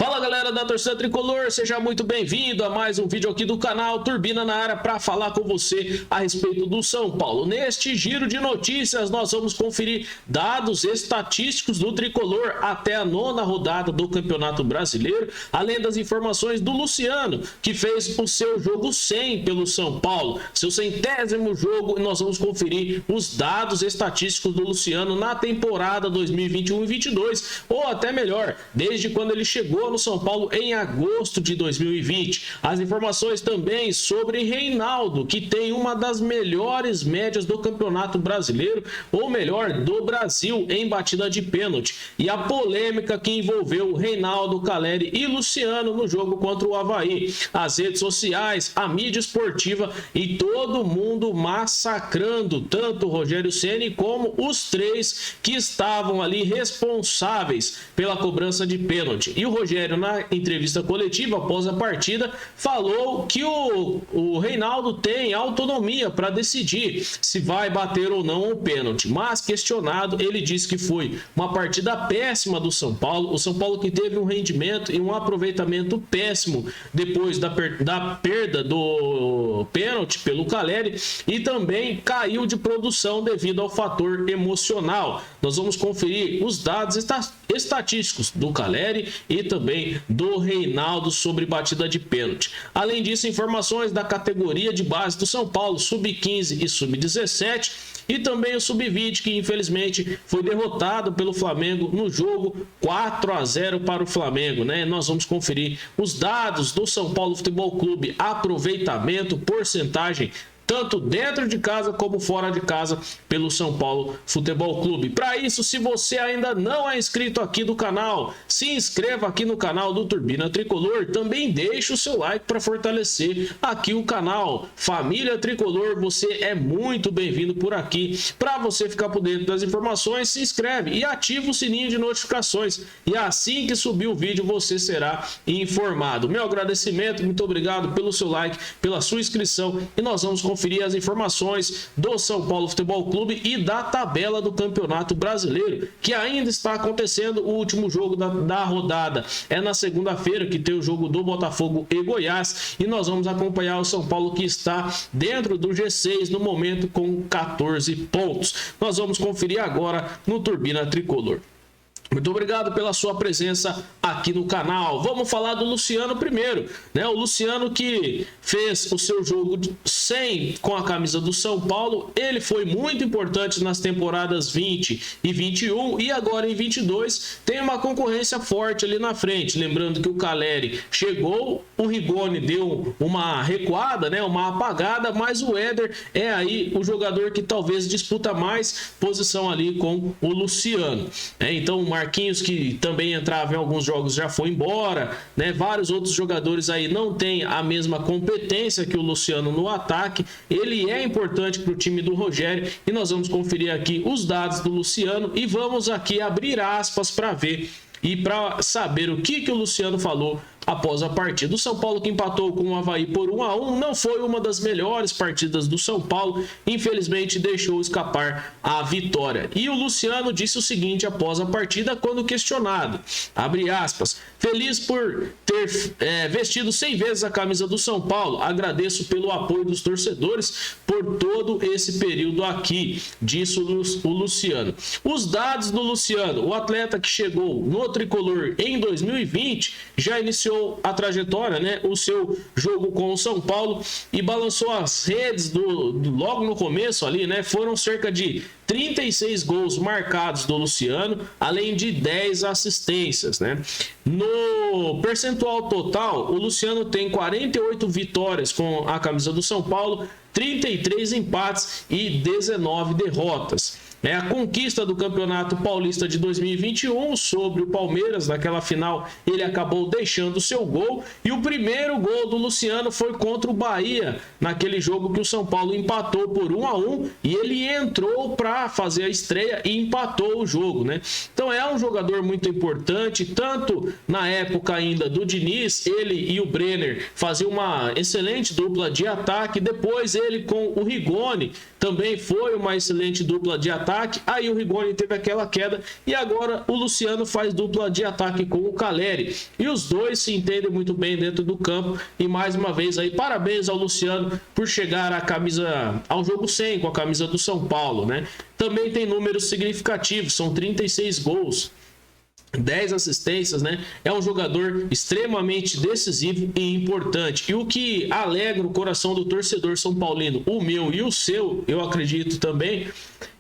Fala galera da torcida tricolor, seja muito bem-vindo a mais um vídeo aqui do canal Turbina na área para falar com você a respeito do São Paulo. Neste giro de notícias nós vamos conferir dados estatísticos do tricolor até a 9ª rodada do Campeonato Brasileiro, além das informações do Luciano, que fez o seu jogo 100 pelo São Paulo, seu 100º jogo, e nós vamos conferir os dados estatísticos do Luciano na temporada 2021 e 22, ou até melhor, desde quando ele chegou no São Paulo em agosto de 2020. As informações também sobre Reinaldo, que tem uma das melhores médias do Campeonato Brasileiro, ou melhor, do Brasil em batida de pênalti, e a polêmica que envolveu Reinaldo, Caleri e Luciano no jogo contra o Avaí. As redes sociais, a mídia esportiva e todo mundo massacrando tanto o Rogério Ceni como os três que estavam ali responsáveis pela cobrança de pênalti. E o Rogério, na entrevista coletiva após a partida, falou que o Reinaldo tem autonomia para decidir se vai bater ou não o pênalti, mas questionado, ele disse que foi uma partida péssima do São Paulo, o São Paulo que teve um rendimento e um aproveitamento péssimo depois da perda do pênalti pelo Caleri, e também caiu de produção devido ao fator emocional. Nós vamos conferir os dados estatísticos do Caleri e também do Reinaldo sobre batida de pênalti. Além disso, informações da categoria de base do São Paulo, sub-15 e sub-17, e também o sub-20, que infelizmente foi derrotado pelo Flamengo no jogo 4-0 para o Flamengo, né? Nós vamos conferir os dados do São Paulo Futebol Clube, aproveitamento, porcentagem, tanto dentro de casa como fora de casa, pelo São Paulo Futebol Clube. Para isso, se você ainda não é inscrito aqui do canal, se inscreva aqui no canal do Turbina Tricolor. Também deixe o seu like para fortalecer aqui o canal. Família Tricolor, você é muito bem-vindo por aqui. Para você ficar por dentro das informações, se inscreve e ativa o sininho de notificações. E assim que subir o vídeo, você será informado. Meu agradecimento, muito obrigado pelo seu like, pela sua inscrição, e nós vamos conferir as informações do São Paulo Futebol Clube e da tabela do Campeonato Brasileiro, que ainda está acontecendo. O último jogo da rodada é na segunda-feira, que tem o jogo do Botafogo e Goiás, e nós vamos acompanhar o São Paulo, que está dentro do G6 no momento com 14 pontos. Nós vamos conferir agora no Turbina Tricolor. Muito obrigado pela sua presença aqui no canal. Vamos falar do Luciano primeiro, né? O Luciano, que fez o seu jogo 100 com a camisa do São Paulo, ele foi muito importante nas temporadas 20 e 21, e agora em 22 tem uma concorrência forte ali na frente. Lembrando que o Caleri chegou, o Rigoni deu uma recuada, né? Uma apagada, mas o Éder é aí o jogador que talvez disputa mais posição ali com o Luciano, né? Então o Marquinhos, que também entrava em alguns jogos, já foi embora, né? Vários outros jogadores aí não têm a mesma competência que o Luciano no ataque. Ele é importante para o time do Rogério, e nós vamos conferir aqui os dados do Luciano e vamos aqui abrir aspas para ver e para saber o que o Luciano falou após a partida. O São Paulo, que empatou com o Avaí por 1-1, não foi uma das melhores partidas do São Paulo, infelizmente deixou escapar a vitória. E o Luciano disse o seguinte após a partida, quando questionado, abre aspas: feliz por ter vestido 100 vezes a camisa do São Paulo, agradeço pelo apoio dos torcedores por todo esse período aqui, disse o Luciano. Os dados do Luciano: o atleta que chegou no tricolor em 2020 já iniciou a trajetória, né? O seu jogo com o São Paulo, e balançou as redes logo no começo ali, né? Foram cerca de 36 gols marcados do Luciano, além de 10 assistências, né? No percentual total, o Luciano tem 48 vitórias com a camisa do São Paulo, 33 empates e 19 derrotas. A conquista do Campeonato Paulista de 2021 sobre o Palmeiras, naquela final, ele acabou deixando o seu gol, e o primeiro gol do Luciano foi contra o Bahia, naquele jogo que o São Paulo empatou por 1-1, e ele entrou para fazer a estreia e empatou o jogo, né? Então é um jogador muito importante, tanto na época ainda do Diniz, ele e o Brenner faziam uma excelente dupla de ataque, depois ele com o Rigoni também foi uma excelente dupla de ataque. Aí o Rigoni teve aquela queda e agora o Luciano faz dupla de ataque com o Caleri. E os dois se entendem muito bem dentro do campo. E mais uma vez aí, parabéns ao Luciano por chegar ao jogo 100 com a camisa do São Paulo, né? Também tem números significativos, são 36 gols. 10 assistências, né? É um jogador extremamente decisivo e importante. E o que alegra o coração do torcedor são paulino, o meu e o seu, eu acredito também,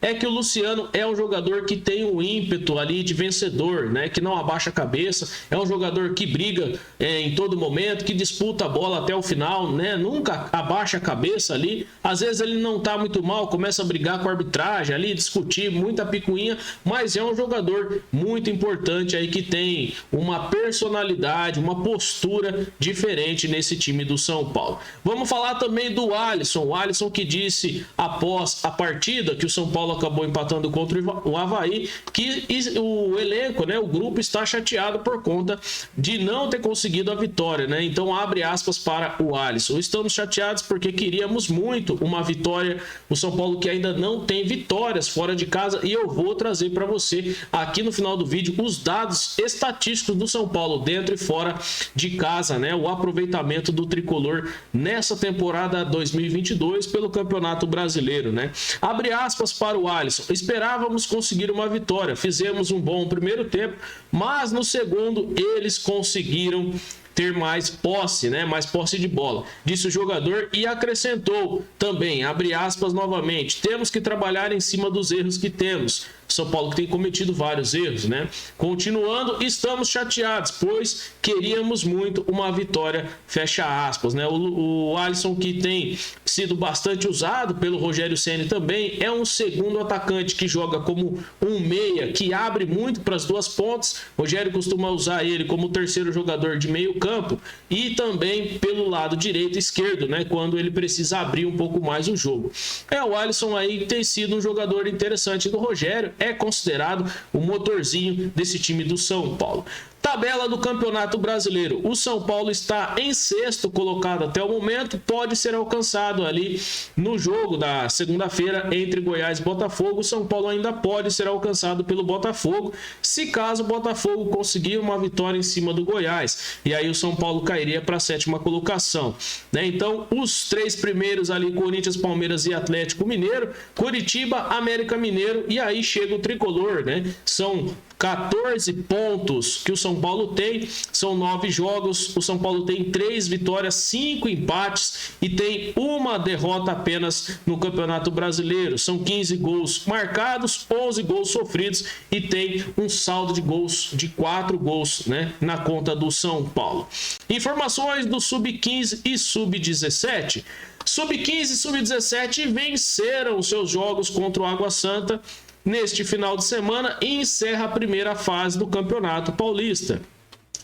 é que o Luciano é um jogador que tem um ímpeto ali de vencedor, né? Que não abaixa a cabeça, é um jogador que briga em todo momento, que disputa a bola até o final, né? Nunca abaixa a cabeça ali. Às vezes ele não tá muito mal, começa a brigar com a arbitragem ali, discutir, muita picuinha, mas é um jogador muito importante aí que tem uma personalidade, uma postura diferente nesse time do São Paulo. Vamos falar também do Alisson, o Alisson que disse após a partida que o São Paulo acabou empatando contra o Avaí, que o elenco, né, o grupo está chateado por conta de não ter conseguido a vitória, né? Então abre aspas para o Alisson: estamos chateados porque queríamos muito uma vitória, o São Paulo que ainda não tem vitórias fora de casa, e eu vou trazer para você aqui no final do vídeo os dados estatísticos do São Paulo dentro e fora de casa, né? O aproveitamento do tricolor nessa temporada 2022 pelo Campeonato Brasileiro, né? Abre aspas para o Alisson: esperávamos conseguir uma vitória, fizemos um bom primeiro tempo, mas no segundo eles conseguiram ter mais posse, né? Mais posse de bola, disse o jogador, e acrescentou também, abre aspas novamente: temos que trabalhar em cima dos erros que temos. São Paulo que tem cometido vários erros, né? Continuando, estamos chateados, pois queríamos muito uma vitória, fecha aspas, né? O Alisson, que tem sido bastante usado pelo Rogério Ceni também, é um segundo atacante que joga como um meia, que abre muito para as duas pontas. Rogério costuma usar ele como terceiro jogador de meio campo e também pelo lado direito e esquerdo, né? Quando ele precisa abrir um pouco mais o jogo. O Alisson aí tem sido um jogador interessante do Rogério, é considerado o motorzinho desse time do São Paulo. Tabela do Campeonato Brasileiro: o São Paulo está em sexto colocado até o momento, pode ser alcançado ali no jogo da segunda-feira entre Goiás e Botafogo. O São Paulo ainda pode ser alcançado pelo Botafogo, se caso o Botafogo conseguir uma vitória em cima do Goiás, e aí o São Paulo cairia para a sétima colocação, né? Então os três primeiros ali, Corinthians, Palmeiras e Atlético Mineiro, Coritiba, América Mineiro, e aí chega o tricolor, né? São 14 pontos que o São Paulo tem, são 9 jogos, o São Paulo tem 3 vitórias, 5 empates e tem uma derrota apenas no Campeonato Brasileiro. São 15 gols marcados, 11 gols sofridos e tem um saldo de gols de 4 gols, né, na conta do São Paulo. Informações do Sub-15 e Sub-17. Sub-15 e Sub-17 venceram seus jogos contra o Água Santa neste final de semana e encerra a primeira fase do Campeonato Paulista.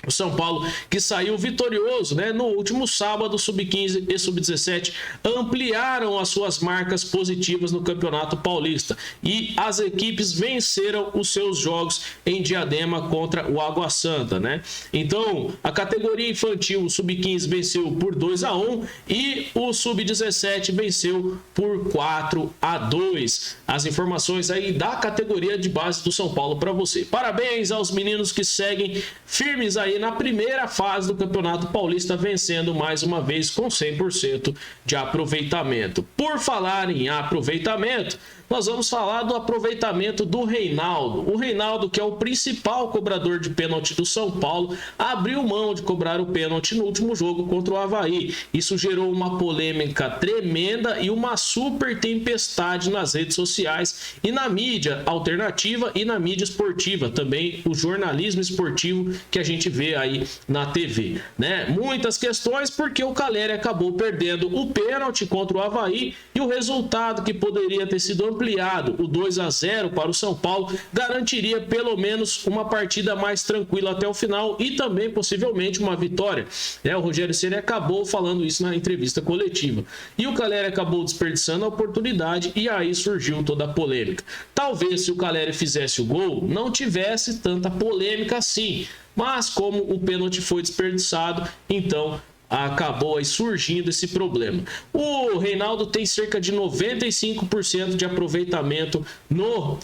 O São Paulo, que saiu vitorioso, né, no último sábado, Sub-15 e Sub-17 ampliaram as suas marcas positivas no Campeonato Paulista e as equipes venceram os seus jogos em Diadema contra o Água Santa, né? Então, a categoria infantil, o Sub-15 venceu por 2-1 e o Sub-17 venceu por 4-2. As informações aí da categoria de base do São Paulo para você. Parabéns aos meninos que seguem firmes aí na primeira fase do Campeonato Paulista, vencendo mais uma vez com 100% de aproveitamento. Por falar em aproveitamento, nós vamos falar do aproveitamento do Reinaldo. O Reinaldo, que é o principal cobrador de pênalti do São Paulo, abriu mão de cobrar o pênalti no último jogo contra o Avaí. Isso gerou uma polêmica tremenda e uma super tempestade nas redes sociais e na mídia alternativa e na mídia esportiva, também o jornalismo esportivo que a gente vê aí na TV, né? Muitas questões porque o Caleri acabou perdendo o pênalti contra o Avaí e o resultado, que poderia ter sido ampliado, o 2-0 para o São Paulo, garantiria pelo menos uma partida mais tranquila até o final e também possivelmente uma vitória, né? O Rogério Ceni acabou falando isso na entrevista coletiva e o Caleri acabou desperdiçando a oportunidade e aí surgiu toda a polêmica. Talvez se o Caleri fizesse o gol não tivesse tanta polêmica assim, mas como o pênalti foi desperdiçado, então acabou aí surgindo esse problema. O Reinaldo tem cerca de 95% de aproveitamento no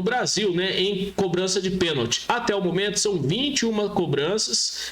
Brasil, né, em cobrança de pênalti. Até o momento são 21 cobranças,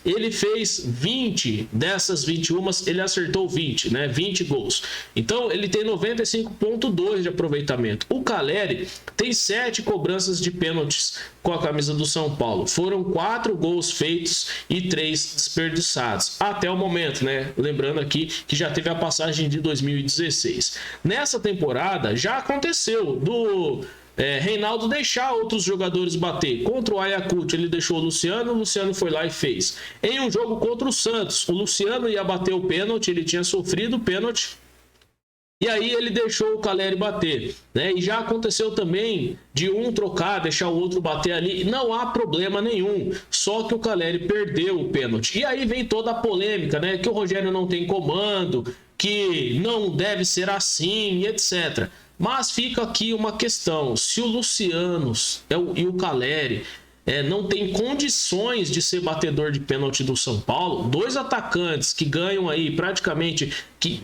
ele fez 20, dessas 21 ele acertou 20, né, 20 gols. Então ele tem 95,2% de aproveitamento. O Caleri tem 7 cobranças de pênaltis com a camisa do São Paulo. Foram 4 gols feitos e 3 desperdiçados até o momento, né? Lembrando aqui que já teve a passagem de 2016. Nessa temporada já aconteceu do Reinaldo deixar outros jogadores bater. Contra o Ayacucho ele deixou o Luciano foi lá e fez. Em um jogo contra o Santos, o Luciano ia bater o pênalti, ele tinha sofrido o pênalti, e aí ele deixou o Caleri bater, né? E já aconteceu também de um trocar, deixar o outro bater ali. Não há problema nenhum, só que o Caleri perdeu o pênalti. E aí vem toda a polêmica, né? Que o Rogério não tem comando, que não deve ser assim, etc. Mas fica aqui uma questão: se o Luciano e o Caleri não tem condições de ser batedor de pênalti do São Paulo, 2 atacantes que ganham aí praticamente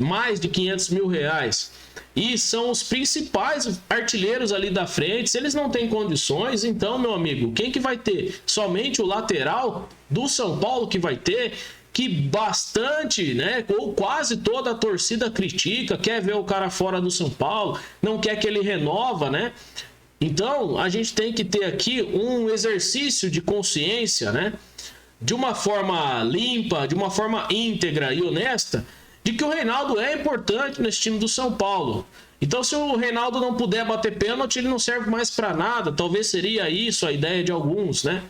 mais de 500 mil reais e são os principais artilheiros ali da frente, se eles não têm condições, então, meu amigo, quem que vai ter? Somente o lateral do São Paulo que vai ter, que bastante, né, ou quase toda a torcida critica, quer ver o cara fora do São Paulo, não quer que ele renova, né? Então, a gente tem que ter aqui um exercício de consciência, né? De uma forma limpa, de uma forma íntegra e honesta, de que o Reinaldo é importante nesse time do São Paulo. Então, se o Reinaldo não puder bater pênalti, ele não serve mais para nada. Talvez seria isso a ideia de alguns, né?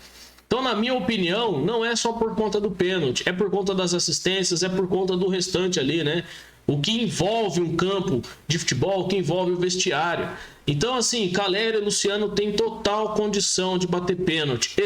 Então, na minha opinião, não é só por conta do pênalti, é por conta das assistências, é por conta do restante ali, né? O que envolve um campo de futebol, o que envolve o vestiário. Então, assim, Caleri e Luciano têm total condição de bater pênalti.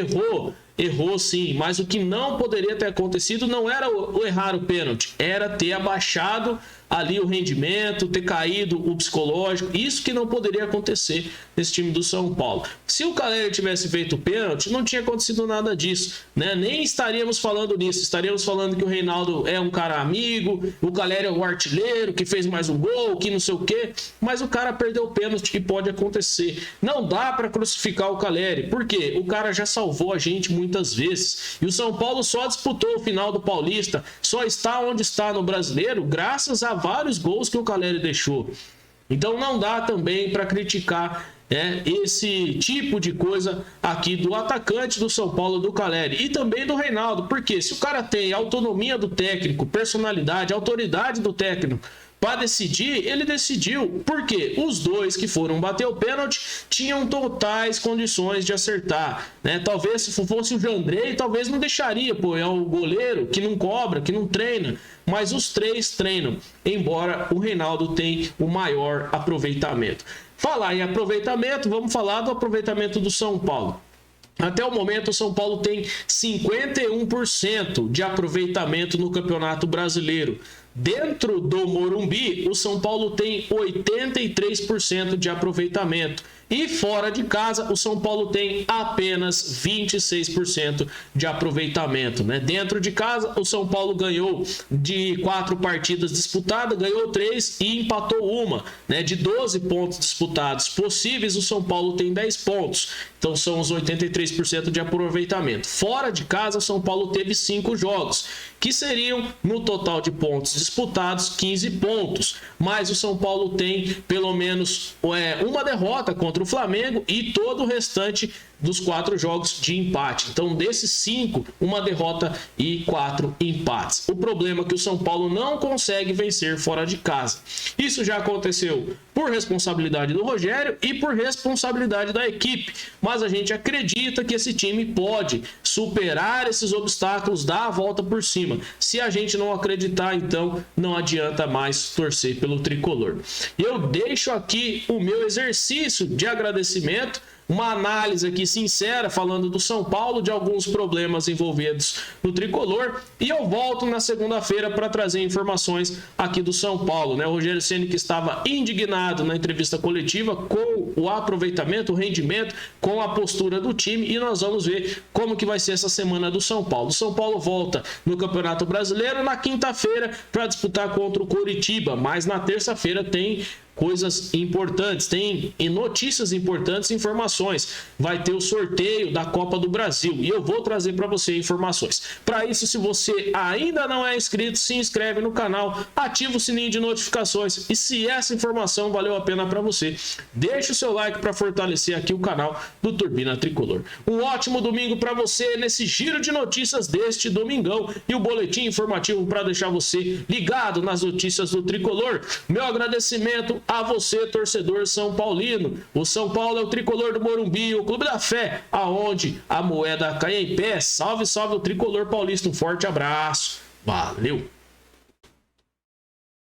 Errou sim, mas o que não poderia ter acontecido não era o errar o pênalti, era ter abaixado ali o rendimento, ter caído o psicológico. Isso que não poderia acontecer nesse time do São Paulo. Se o Caleri tivesse feito o pênalti, não tinha acontecido nada disso, né? Nem estaríamos falando nisso, estaríamos falando que o Reinaldo é um cara amigo, o Caleri é o artilheiro que fez mais um gol, que não sei o quê, mas o cara perdeu o pênalti e pode acontecer. Não dá para crucificar o Caleri, porque o cara já salvou a gente muitas vezes, e o São Paulo só disputou o final do Paulista, só está onde está no Brasileiro graças a vários gols que o Caleri deixou. Então não dá também para criticar esse tipo de coisa aqui do atacante do São Paulo, do Caleri, e também do Reinaldo, porque se o cara tem autonomia do técnico, personalidade, autoridade do técnico para decidir, ele decidiu, porque os dois que foram bater o pênalti tinham totais condições de acertar, né? Talvez se fosse o Jandrei, talvez não deixaria, pô, é o goleiro que não cobra, que não treina, mas os 3 treinam, embora o Reinaldo tenha o maior aproveitamento. Falar em aproveitamento, vamos falar do aproveitamento do São Paulo. Até o momento, o São Paulo tem 51% de aproveitamento no Campeonato Brasileiro. Dentro do Morumbi, o São Paulo tem 83% de aproveitamento. E fora de casa, o São Paulo tem apenas 26% de aproveitamento, né? Dentro de casa, o São Paulo ganhou de 4 partidas disputadas, ganhou 3 e empatou uma, né? De 12 pontos disputados possíveis, o São Paulo tem 10 pontos. Então são os 83% de aproveitamento. Fora de casa, o São Paulo teve 5 jogos, que seriam, no total de pontos disputados, 15 pontos. Mas o São Paulo tem pelo menos uma derrota contra o Flamengo e todo o restante dos 4 jogos de empate. Então, desses 5, uma derrota e 4 empates. O problema é que o São Paulo não consegue vencer fora de casa. Isso já aconteceu por responsabilidade do Rogério e por responsabilidade da equipe. Mas a gente acredita que esse time pode superar esses obstáculos, dar a volta por cima. Se a gente não acreditar, então não adianta mais torcer pelo tricolor. Eu deixo aqui o meu exercício de agradecimento uma análise aqui sincera, falando do São Paulo, de alguns problemas envolvidos no tricolor, e eu volto na segunda-feira para trazer informações aqui do São Paulo, né? O Rogério Ceni, que estava indignado na entrevista coletiva com o aproveitamento, o rendimento, com a postura do time, e nós vamos ver como que vai ser essa semana do São Paulo. O São Paulo volta no Campeonato Brasileiro na quinta-feira para disputar contra o Coritiba, mas na terça-feira tem coisas importantes, tem notícias importantes, informações. Vai ter o sorteio da Copa do Brasil e eu vou trazer para você informações. Para isso, se você ainda não é inscrito, se inscreve no canal, ativa o sininho de notificações e se essa informação valeu a pena para você, deixa o seu like para fortalecer aqui o canal do Turbina Tricolor. Um ótimo domingo para você nesse giro de notícias deste domingão e o boletim informativo para deixar você ligado nas notícias do Tricolor. Meu agradecimento a você, torcedor são paulino. O São Paulo é o tricolor do Morumbi, o Clube da Fé, aonde a moeda cai em pé. Salve, salve o tricolor paulista. Um forte abraço. Valeu!